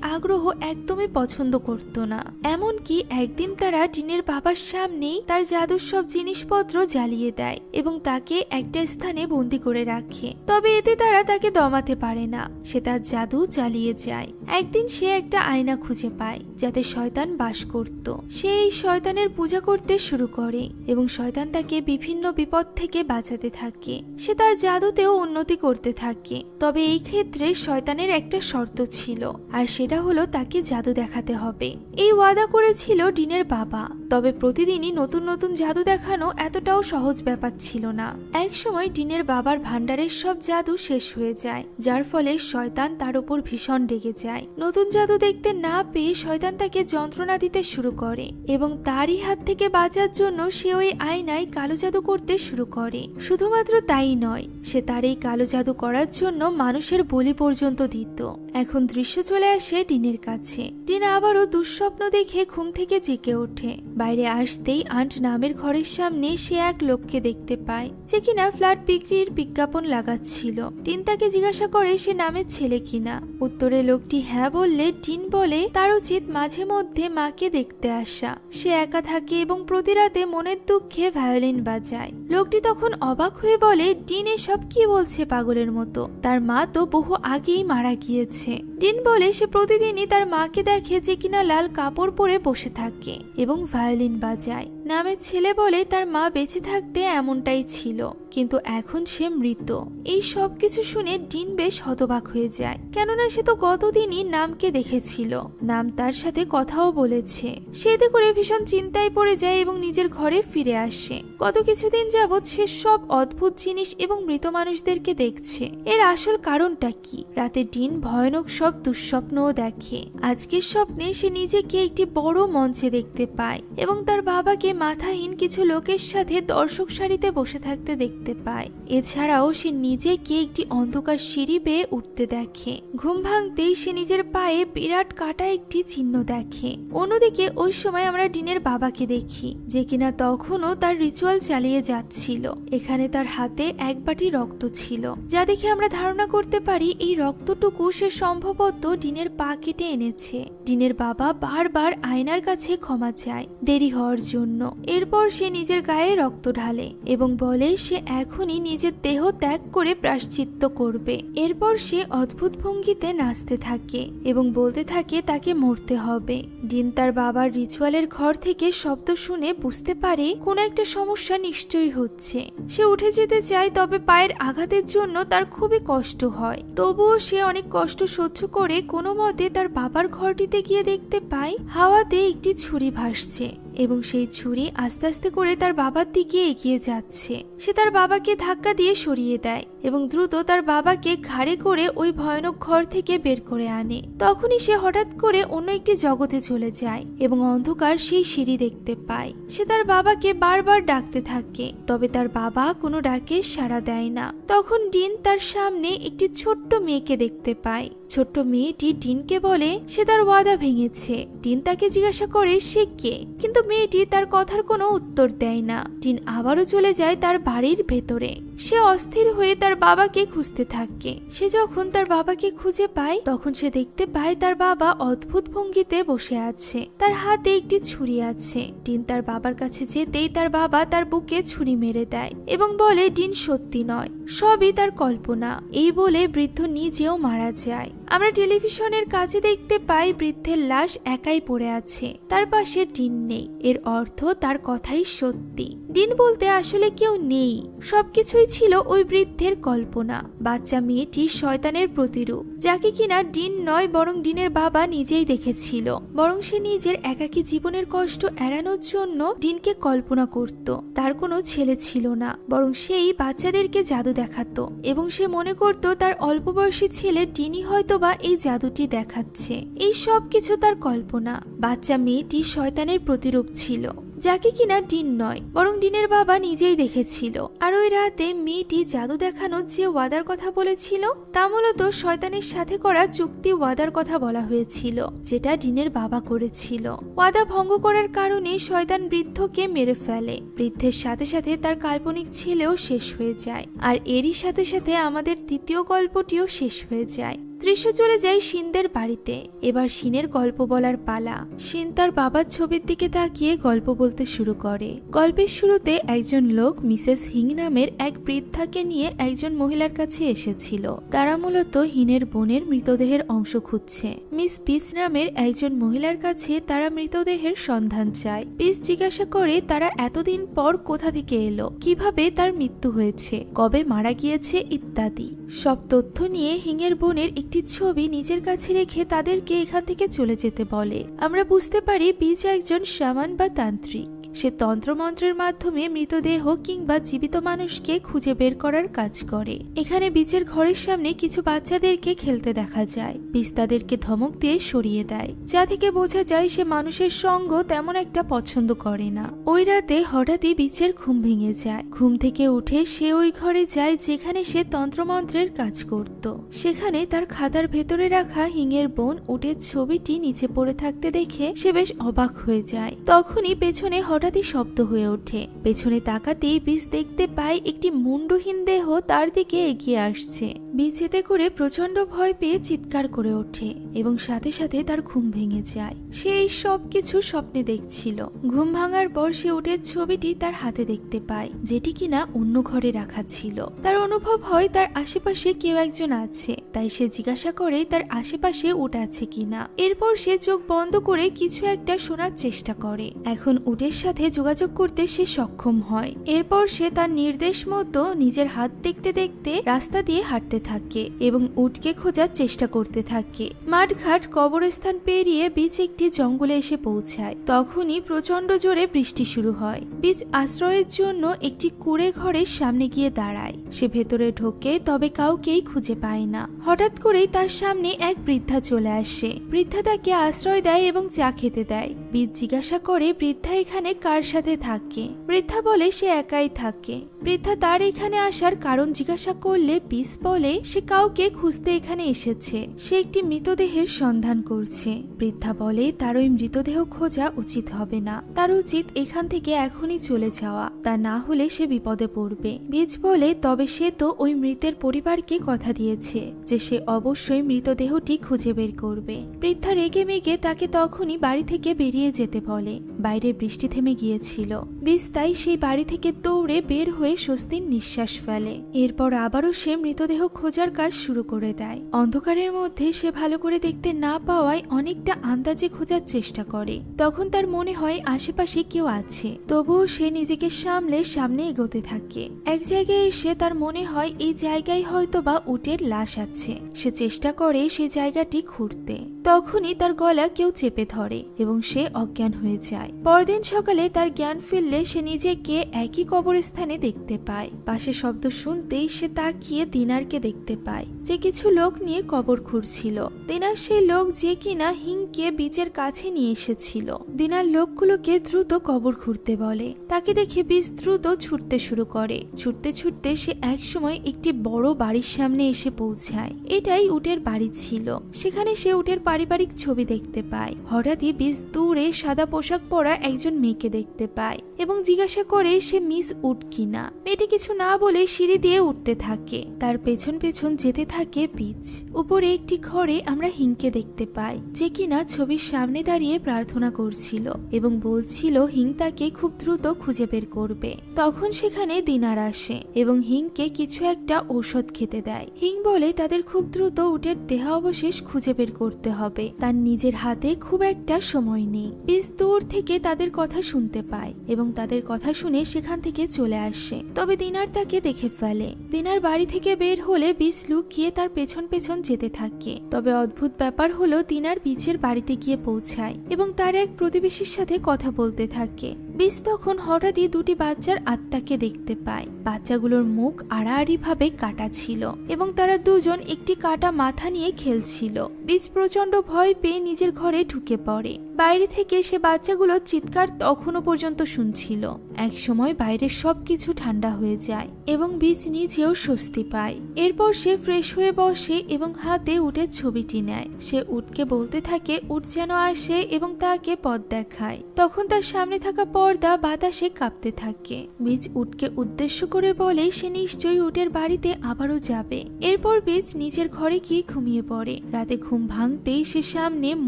আগ্রহ একদমই পছন্দ করত না। এমনকি একদিন তারা ডিনের বাবার সামনেই তার জাদুর সব জিনিসপত্র জ্বালিয়ে দেয় এবং তাকে একটা স্থানে বন্দি করে রাখে। তবে এতে তারা তাকে দমাতে পারে না। সে তার জাদু চালিয়ে যায়। একদিন সে একটা আয়না খুঁজে পায় যাতে শয়তান বাস করত। সে এই শয়তানের পূজা করতে শুরু করে এবং শয়তান তাকে বিভিন্ন বিপদ থেকে বাঁচাতে থাকে। সে তার জাদুতেও উন্নতি করতে থাকে। তবে এই ক্ষেত্রে শয়তানের একটা শর্ত ছিল, আর সেটা হলো তাকে জাদু দেখাতে হবে। এই ওয়াদা করেছিল ডিনের বাবা। তবে প্রতিদিনই নতুন নতুন জাদু দেখানো এতটাও সহজ ব্যাপার ছিল না। এক সময় ডিনের বাবার ভান্ডারের সব জাদু শেষ হয়ে যায়, যার ফলে শয়তান তার উপর ভীষণ রেগে যায়। নতুন জাদু দেখতে না পেয়ে শয়তান তাকে যন্ত্রণা দিতে শুরু করে এবং তারই হাত থেকে বাঁচার জন্য সে ওই আয়নায় কালো জাদু করতে শুরু করে। শুধুমাত্র তাই নয়, সে তার এই কালো জাদু করার জন্য মানুষের বলি পর্যন্ত দিত। এখন দৃশ্য চলে আসে ডিনের কাছে। ডিন আবারও দুঃস্বপ্ন দেখে ঘুম থেকে জেগে ওঠে। বাইরে আসতেই আন্ট নামের ঘরের সামনে সে এক লোককে দেখতে পায় যে কিনা ফ্ল্যাট বিক্রির বিজ্ঞাপন লাগাচ্ছিল। ডিন তাকে জিজ্ঞাসা করে সে নামের ছেলে কিনা। উত্তরে লোকটি হ্যাঁ বললে ডিন বলে তার উচিত মাঝে মধ্যে মাকে দেখতে আসা। সে একা থাকে এবং প্রতি রাতে মনের দুঃখে ভায়োলিন বাজায়। লোকটি তখন অবাক হয়ে বলে, ডিন এসব কি বলছে পাগলের মতো? তার মা তো বহু আগেই মারা গিয়েছে। ডিন বলে সে প্রতিদিনই তার মাকে দেখে যে কিনা লাল কাপড় পরে বসে থাকে এবং ভায়োলিন বাজায়। নামের ছেলে বলে তার মা বেঁচে থাকতে এমনটাই ছিল, কিন্তু এখন সে মৃত। এই সব কিছু শুনে ডিন বেশ হতবাক হয়ে যায়, কেননা সে তো গতদিনই নামকে দেখেছিল। নাম তার সাথে কথাও বলেছে। সে এতে করে ভীষণ চিন্তায় পড়ে যায় এবং নিজের ঘরে ফিরে আসে। গত কিছুদিন যাবৎ সে সব অদ্ভুত জিনিস এবং মৃত মানুষদেরকে দেখছে। এর আসল কারণটা কি? রাতে ডিন ভয়ানক সব দুঃস্বপ্নও দেখে। আজকের স্বপ্নে সে নিজেকে একটি বড় মঞ্চে দেখতে পায় এবং তার বাবাকে মাথাহীন কিছু লোকের সাথে দর্শক সারিতে বসে থাকতে দেখতে পায়। এছাড়াও সে নিজেকে একটি অন্ধকার সিঁড়ি বেয়ে উঠতে দেখে। ঘুম ভাঙতেই সে নিজের পায়ে বিরাট কাটা একটি চিহ্ন দেখে। অন্যদিকে ওই সময় আমরা ডিনের বাবাকে দেখি যে কিনা তখনও তার রিচুয়াল চালিয়ে যাচ্ছিল। এখানে তার হাতে এক বাটি রক্ত ছিল, যা দেখে আমরা ধারণা করতে পারি এই রক্তটুকু সে সম্ভবত ডিনের পা কেটে এনেছে। ডিনের বাবা বারবার আয়নার কাছে ক্ষমা চায় দেরি হওয়ার জন্য। এরপর সে নিজের গায়ে রক্ত ঢালে এবং বলে সে এখনই নিজের দেহ ত্যাগ করে প্রায়শ্চিত্ত করবে। এরপর সে অদ্ভুত ভঙ্গিতে নাচতে থাকে এবং বলতে থাকে তাকে মরতে হবে। ডিন তার বাবার রিচুয়ালের ঘর থেকে শব্দ শুনে বুঝতে পারে কোনো একটা সমস্যা নিশ্চয়ই হচ্ছে। সে উঠে যেতে চায়, তবে পায়ের আঘাতের জন্য তার খুবই কষ্ট হয়। তবুও সে অনেক কষ্ট সহ্য করে কোনো মতে তার বাবার ঘরটিতে গিয়ে দেখতে পায় হাওয়াতে একটি ছুরি ভাসছে এবং সেই ছুরি আস্তে আস্তে করে তার বাবার দিকে এগিয়ে যাচ্ছে। সে তার বাবাকে ধাক্কা দিয়ে সরিয়ে দেয় এবং দ্রুত তার বাবাকে ঘাড়ে করে ওই ভয়ানক ঘর থেকে বের করে আনে। তখনই সে হঠাৎ করে অন্য একটি জগতে চলে যায় এবং অন্ধকার সেই সিঁড়ি দেখতে পায়। সে তার বাবাকে বারবার ডাকতে থাকে, তবে তার বাবা কোনো ডাকে সাড়া দেয় না। তখন ডিন তার সামনে একটি ছোট্ট মেয়েকে দেখতে পায়। ছোট্ট মেয়েটি ডিনকে বলে সে তার ওয়াদা ভেঙেছে। ডিন তাকে জিজ্ঞাসা করে সে কে, কিন্তু মেয়েটি তার কথার কোনো উত্তর দেয় না। ডিন আবারও চলে যায় তার বাড়ির ভেতরে। সে অস্থির হয়ে তার বাবাকে খুঁজতে থাকে। সে যখন তার বাবাকে খুঁজে পায় তখন সে দেখতে পায় তার বাবা অদ্ভুত ভঙ্গিতে বসে আছে, তার হাতে একটি ছুরি আছে। ডিন তার বাবার কাছে যেতেই তার বাবা তার বুকে ছুরি মেরে দেয় এবং বলে ডিন সত্যি নয়, সবই তার কল্পনা। এই বলে বৃদ্ধ নিজেও মারা যায়। আমরা টেলিভিশনের কাছে দেখতে পাই বৃদ্ধের লাশ একাই পড়ে আছে, তার পাশে ডিন নেই। এর অর্থ তার কথাই সত্যি। ডিন বলতে আসলে কেউ নেই, সবকিছুই ছিল ওই বৃদ্ধের কল্পনা। বাচ্চা মেয়েটি শয়তানের প্রতিরূপ, যাকে কিনা ডিন নয় বরং ডিনের বাবা নিজেই দেখেছিল। বরং সে নিজের একাকী জীবনের কষ্ট এড়ানোর জন্য ডিনকে কল্পনা করত। তার কোনো ছেলে ছিল না, বরং সেই বাচ্চাদেরকে জাদু দেখাতো এবং সে মনে করত তার অল্প বয়সী ছেলে ডিনই হয়তোবা এই জাদুটি দেখাচ্ছে। এই সব কিছু তার কল্পনা। বাচ্চা মেয়েটি শয়তানের প্রতিরূপ ছিল, যাকে কিনা ডিন নয় বরং ডিনের বাবা নিজেই দেখেছিল। আর ওই রাতে মেয়েটি জাদু দেখানোর যে ওয়াদার কথা বলেছিল তা মূলত শয়তানের সাথে করা চুক্তি ওয়াদার কথা বলা হয়েছিল, যেটা ডিনের বাবা করেছিল। ওয়াদা ভঙ্গ করার কারণে শয়তান বৃদ্ধকে মেরে ফেলে। বৃদ্ধের সাথে সাথে তার কাল্পনিক ছেলেও শেষ হয়ে যায়, আর এরই সাথে সাথে আমাদের দ্বিতীয় গল্পটিও শেষ হয়ে যায়। দৃশ্য চলে যায় শিনদের বাড়িতে। এবার শিনের গল্প বলার পালা। শিন তার বাবার ছবির দিকে তাকিয়ে গল্প বলতে শুরু করে। গল্পের শুরুতে একজন লোক মিসেস হিং নামের এক বৃদ্ধাকে নিয়ে একজন মহিলার কাছে এসেছিল। তারা মূলত হিনের বোনের মৃতদেহের অংশ খুঁজছে। মিস পিস নামের একজন মহিলার কাছে তারা মৃতদেহের সন্ধান চায়। পিস জিজ্ঞাসা করে তারা এতদিন পর কোথা থেকে এলো, কিভাবে তার মৃত্যু হয়েছে, কবে মারা গিয়েছে ইত্যাদি। সব তথ্য নিয়ে হিঙের বোনের একটি ছবি নিজের কাছে রেখে তাদেরকে এখান থেকে চলে যেতে বলে। আমরা বুঝতে পারি পিস একজন শামান বা তান্ত্রিক। সে তন্ত্রমন্ত্রের মাধ্যমে মৃতদেহ কিংবা জীবিত মানুষকে খুঁজে বের করার কাজ করে। এখানে বিচের ঘরের সামনে কিছু বাচ্চাদেরকে খেলতে দেখা যায়। বিচ তাদেরকে ধমক দিয়ে সরিয়ে দেয়, যা থেকে বোঝা যায় সে মানুষের সঙ্গ তেমন একটা পছন্দ করে না। ওই রাতে হঠাৎই বিচের ঘুম ভেঙে যায়। ঘুম থেকে উঠে সে ওই ঘরে যায় যেখানে সে তন্ত্রমন্ত্রের কাজ করত। সেখানে তার খাতার ভেতরে রাখা হিঙের বোন উটের ছবিটি নিচে পড়ে থাকতে দেখে সে বেশ অবাক হয়ে যায়। তখনই পেছনে হঠাৎই শব্দ হয়ে ওঠে। পেছনে তাকাতেই বিচ দেখতে পায় একটি মুন্ডহীন দেহ তার দিকে এগিয়ে আসছে। বিচ এতে করে প্রচন্ড ভয় পেয়ে চিৎকার করে ওঠে এবং সাথে সাথে তার ঘুম ভেঙে যায়। সে এই সব কিছু স্বপ্নে দেখছিল। ঘুম ভাঙার পর সে উটের ছবিটি তার হাতে দেখতে পায়, যেটি কিনা অন্য ঘরে রাখা ছিল। তার অনুভব হয় তার আশেপাশে কেউ একজন আছে, তাই সে জিজ্ঞাসা করে তার আশেপাশে উট আছে কিনা। এরপর সে চোখ বন্ধ করে কিছু একটা শোনার চেষ্টা করে। এখন উটের সাথে যোগাযোগ করতে সে সক্ষম হয়। এরপর সে তার নির্দেশ মতো নিজের হাত দেখতে দেখতে রাস্তা দিয়ে হাঁটতে থাকে এবং উটকে খোঁজার চেষ্টা করতে থাকে। মাঠঘাট কবরস্থান পেরিয়ে বিচ একটি জঙ্গলে এসে পৌঁছায়। তখনই প্রচন্ড জোরে বৃষ্টি শুরু হয়। বিচ আশ্রয়ের জন্য একটি কুঁড়ে ঘরের সামনে গিয়ে দাঁড়ায়। সে ভেতরে ঢোকে, তবে কাউকেই খুঁজে পায় না। হঠাৎ করেই তার সামনে এক বৃদ্ধা চলে আসে। বৃদ্ধা তাকে আশ্রয় দেয় এবং চা খেতে দেয়। বিচ জিজ্ঞাসা করে বৃদ্ধা এখানে কার সাথে থাকে। বৃদ্ধা বলে সে একাই থাকে। বৃদ্ধা তার এখানে আসার কারণ জিজ্ঞাসা করলে বিচ বলে সে কাউকে খুঁজতে এখানে এসেছে। সে একটি মৃতদেহের সন্ধান করছে। বৃদ্ধা বলে তার ওই মৃতদেহ খোঁজা উচিত হবে না, তার উচিত এখান থেকে এখনই চলে যাওয়া, তা না হলে সে বিপদে পড়বে। বিচ বলে তবে সে তো ওই মৃতের পরিবারকে কথা দিয়েছে যে সে অবশ্যই মৃতদেহটি খুঁজে বের করবে। বৃদ্ধা রেগে মেগে তাকে তখনই বাড়ি থেকে বেরিয়ে যেতে বলে। বাইরে বৃষ্টি থেমে গিয়েছিল। বিচ তাই সেই বাড়ি থেকে দৌড়ে বের হয়ে স্বস্তির নিঃশ্বাস ফেলে। এরপর আবারও সে মৃতদেহ খোঁজার কাজ শুরু করে দেয়। অন্ধকারের মধ্যে সে ভালো করে দেখতে না পাওয়ায় অনেকটা আন্দাজে খোঁজার চেষ্টা করে। তখন তার মনে হয় আশেপাশে কেউ আছে, তবুও সে নিজেকে সামলে সামনে এগোতে থাকে। এক জায়গায় এসে তার মনে হয় এই জায়গায় হয়তো বা উটের লাশ আছে। সে চেষ্টা করে সে জায়গাটি খুঁড়তে। তখনই তার গলা কেউ চেপে ধরে এবং সে অজ্ঞান হয়ে যায়। পরদিন সকালে তার জ্ঞান ফিরলে সে নিজেকে একই কবরস্থানে দেখতে পায়। পাশে শব্দ শুনতেই সে তাকিয়ে দিনারকে দেখতে পায়, যে কিছু লোক নিয়ে কবর খুঁড়ছিল। দিনার সেই লোক যে কিনা হিংকে বিচের কাছে নিয়ে এসেছিল। দিনার লোকগুলোকে দ্রুত কবর খুঁড়তে বলে। তাকে দেখে বিচ দ্রুত ছুটতে শুরু করে। ছুটতে ছুটতে সে একসময় একটি বড় বাড়ির সামনে এসে পৌঁছায়। এটাই উটের বাড়ি ছিল। সেখানে সে উটের পারিবারিক ছবি দেখতে পায়। হঠাৎই বিচ দূরে সাদা পোশাক পরা একজন মেয়েকে দেখতে পায় এবং জিজ্ঞাসা করে সে মিস উট কিনা। মেয়েটি কিছু না বলে সিঁড়ি দিয়ে উঠতে থাকে। তার পেছন পেছন যেতে থাকে বীজ। উপরে একটি ঘরে আমরা হিংকে দেখতে পাই, যে কিনা ছবির সামনে দাঁড়িয়ে প্রার্থনা করছিল এবং বলছিল হিং তাকে খুব দ্রুত খুঁজে বের করবে। তখন সেখানে দিনার আসে এবং হিংকে কিছু একটা ঔষধ খেতে দেয়। হিং বলে তাদের খুব দ্রুত উটের দেহাবশেষ খুঁজে বের করতে হবে, তার নিজের হাতে খুব একটা সময় নেই। বীজ দূর থেকে তাদের কথা শুনতে পায় এবং তাদের কথা শুনে সেখান থেকে চলে আসে। তবে দিনার তাকে দেখে ফেলে। দিনার বাড়ি থেকে বের হলে বীজ লুকিয়ে তার পেছন পেছন যেতে থাকে। তবে অদ্ভুত ব্যাপার হলো দিনার বীজের বাড়িতে গিয়ে পৌঁছায় এবং তার এক প্রতিবেশীর সাথে কথা বলতে থাকে। বীজ তখন হঠাৎই দুটি বাচ্চার আত্মাকে দেখতে পায়। বাচ্চাগুলোর মুখ আড়াআড়ি ভাবে কাটা ছিল এবং তারা দুজন একটি কাটা মাথা নিয়ে খেলছিল। বীজ প্রচন্ড ভয় পেয়ে নিজের ঘরে ঢুকে পড়ে। বাইরে থেকে সে বাচ্চাগুলোর চিৎকার তখনও পর্যন্ত শুনছিল। এক সময় বাইরের সবকিছু ঠান্ডা হয়ে যায় এবং বীজ নিজেও স্বস্তি পায়। এরপর সে ফ্রেশ হয়ে বসে এবং হাতে উটের ছবিটি নেয়। সে উটকে বলতে থাকে উট যেন আসে এবং তাকে পথ দেখায়। তখন তার সামনে থাকা পর্দা বাতাসে কাঁপতে থাকে। বীজ উটকে উদ্দেশ্য করে বলে সে নিশ্চয়ই উটের বাড়িতে আবারও যাবে। এরপর বীজ নিজের ঘরে গিয়ে ঘুমিয়ে পড়ে। রাতে ঘুম ভাঙতেই সে সামনে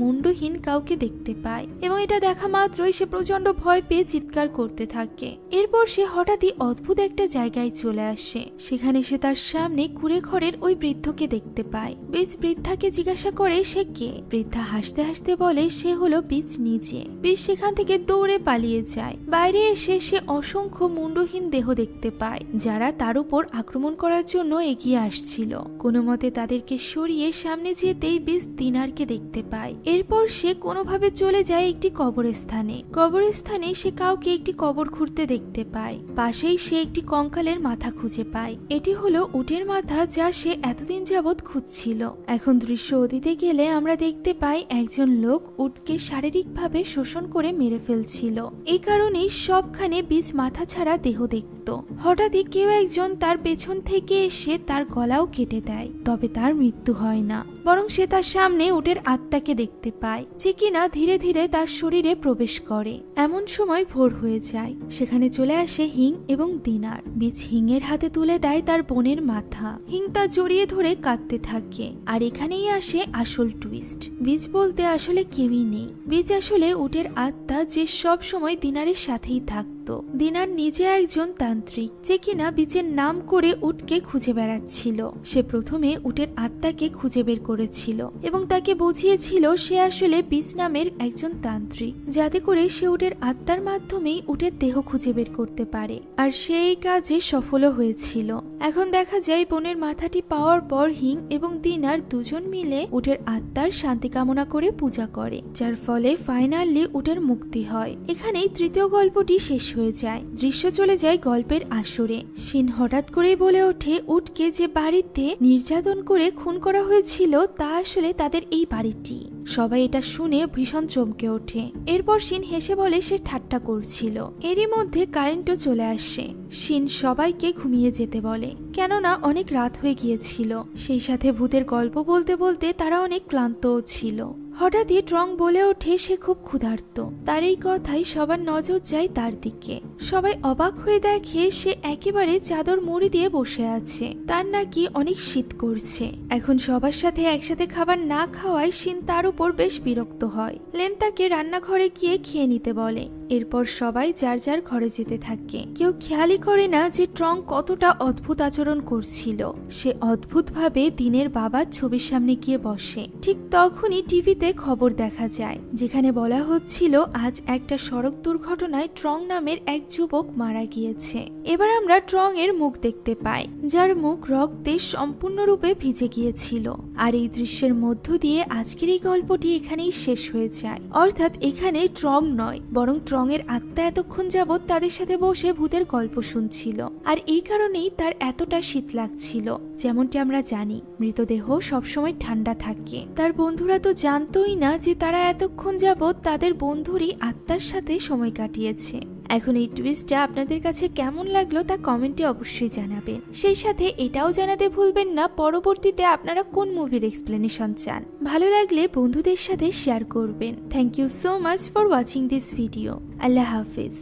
মুন্ডহীন কাউকে দেখতে পায় এবং এটা দেখা মাত্রই সে প্রচন্ড ভয় পেয়ে চিৎকার করতে থাকে। এরপর সে হঠাৎই অদ্ভুত একটা জায়গায় চলে আসে। সেখানে সে তার সামনে কুঁড়ে ঘরের ওই বৃদ্ধকে দেখতে পায়। বীজ বৃদ্ধাকে জিজ্ঞাসা করে সে কে। বৃদ্ধা হাসতে হাসতে বলে সে হলো বীজ নিজে। বীজ সেখান থেকে দৌড়ে পালিয়ে যায়। বাইরে এসে সে অসংখ্য মুন্ডহীন দেহ দেখতে পায়, যারা তার উপর আক্রমণ করার জন্য এগিয়ে আসছিল। কোনো মতে তাদেরকে সরিয়ে সামনে যেতেই বীজ দিনারকে দেখতে পায়। এরপর সে কোনোভাবে চলে যায় একটি কবরস্থানে। কবরস্থানে সে কাউকে একটি কবর খুঁড়তে দেখতে পায়। পাশেই সে একটি কঙ্কালের মাথা খুঁজে পায়। এটি হলো উটের মাথা, যা সে এতদিন যাবৎ খুঁজছিল। এখন দৃশ্য অতীতে গেলে আমরা দেখতে পাই একজন লোক উটকে শারীরিকভাবে শোষণ করে মেরে ফেলছিল। এই কারণেই সবখানে বীজ মাথা ছাড়া দেহ দেখত। হঠাৎই কেউ একজন তার পেছন থেকে এসে তার গলাও কেটে দেয়। তবে তার মৃত্যু হয় না, বরং সে তার সামনে উটের আত্মাকে দেখতে পায়, যে কিনা ধীরে ধীরে তার শরীরে প্রবেশ করে। এমন সময় ভোর হয়ে যায়। সেখানে চলে আসে হিং এবং দিনার। বীজ হিংয়ের হাতে তুলে দেয় তার বোনের মাথা। হিং তা জড়িয়ে ধরে কাঁদতে থাকে। আর এখানেই আসে আসল টুইস্ট। বীজ বলতে আসলে কেউই নেই। বীজ আসলে উটের আত্মা, যে সব সময় দিনারের সাথেই থাকতো। দিনার নিজে একজন তান্ত্রিক, যে কিনা বীজের নাম করে উটকে খুঁজে বেড়াচ্ছিল। সে প্রথমে উটের আত্মাকে খুঁজে বের করেছিল এবং তাকে বুঝিয়েছিল সে আসলে বীজ নামের একজন তান্ত্রিক, যাতে করে সে উটের আত্মার মাধ্যমেই উটের দেহ খুঁজে বের করতে পারে। আর সে এই কাজে সফলও হয়েছিল। এখন দেখা যায় বোনের মাথাটি পাওয়ার পর হিং এবং দিনার দুজন মিলে উটের আত্মার শান্তি কামনা করে পূজা করে, যার ফলে ফাইনালি উটের মুক্তি হয়। এখানেই তৃতীয় গল্পটি শেষ হয়ে যায়। দৃশ্য চলে যায় গল্পের আসরে। শিন হঠাৎ করেই বলে ওঠে উটকে যে বাড়িতে নির্যাতন করে খুন করা হয়েছিল তা আসলে তাদের এই বাড়িটি। সবাই এটা শুনে ভীষণ চমকে ওঠে। এরপর শিন হেসে বলে সে ঠাট্টা করছিল। এরই মধ্যে কারেন্টও চলে আসে। শিন সবাইকে ঘুমিয়ে যেতে বলে, কেননা অনেক রাত হয়ে গিয়েছিল। সেই সাথে ভূতের গল্প বলতে বলতে তারা অনেক ক্লান্তও ছিল। হঠাৎই ট্রং বলে ওঠে সে খুব ক্ষুধার্ত। তার এই কথাই সবার নজর যায় তার দিকে। সবাই অবাক হয়ে দেখে সে একেবারে চাদর মুড়ি দিয়ে বসে আছে। তার নাকি অনেক শীত করছে। এখন সবার সাথে একসাথে খাবার না খাওয়ায় শিন তার উপর বেশ বিরক্ত হয়। লেন তাকে রান্নাঘরে গিয়ে খেয়ে নিতে বলে। এরপর সবাই যার যার ঘরে যেতে থাকে। কেউ খেয়ালই করে না যে ট্রং কতটা অদ্ভুত আচরণ করছিল। সে অদ্ভুতভাবে দিনের বাবার ছবির সামনে গিয়ে বসে। ঠিক তখনই টিভিতে খবর দেখা যায়, যেখানে বলা হচ্ছিল আজ একটা সড়ক দুর্ঘটনায় ট্রং নামের এক যুবক মারা গিয়েছে। এবার আমরা ট্রং এর মুখ দেখতে পাই, যার মুখ রক্তে সম্পূর্ণরূপে ভিজে গিয়েছিল। আর এই দৃশ্যের মধ্য দিয়ে আজকের এই গল্পটি এখানেই শেষ হয়ে যায়। অর্থাৎ এখানে ট্রং নয়, বরং ট্রং এর আত্মা এতক্ষণ যাবৎ তাদের সাথে বসে ভূতের গল্প শুনছিল। আর এই কারণেই তার এতটা শীত লাগছিল। যেমনটি আমরা জানি, মৃতদেহ সবসময় ঠান্ডা থাকে। তার বন্ধুরা তো জানতোই না যে তারা এতক্ষণ যাবৎ তাদের বন্ধুরই আত্মার সাথে সময় কাটিয়েছে। এখন এই টুইস্টটা আপনাদের কাছে কেমন লাগলো তা কমেন্টে অবশ্যই জানাবেন। সেই সাথে এটাও জানাতে ভুলবেন না পরবর্তীতে আপনারা কোন মুভির এক্সপ্লেনেশন চান। ভালো লাগলে বন্ধুদের সাথে শেয়ার করবেন। Thank you so much for watching this video. আল্লাহ হাফিজ।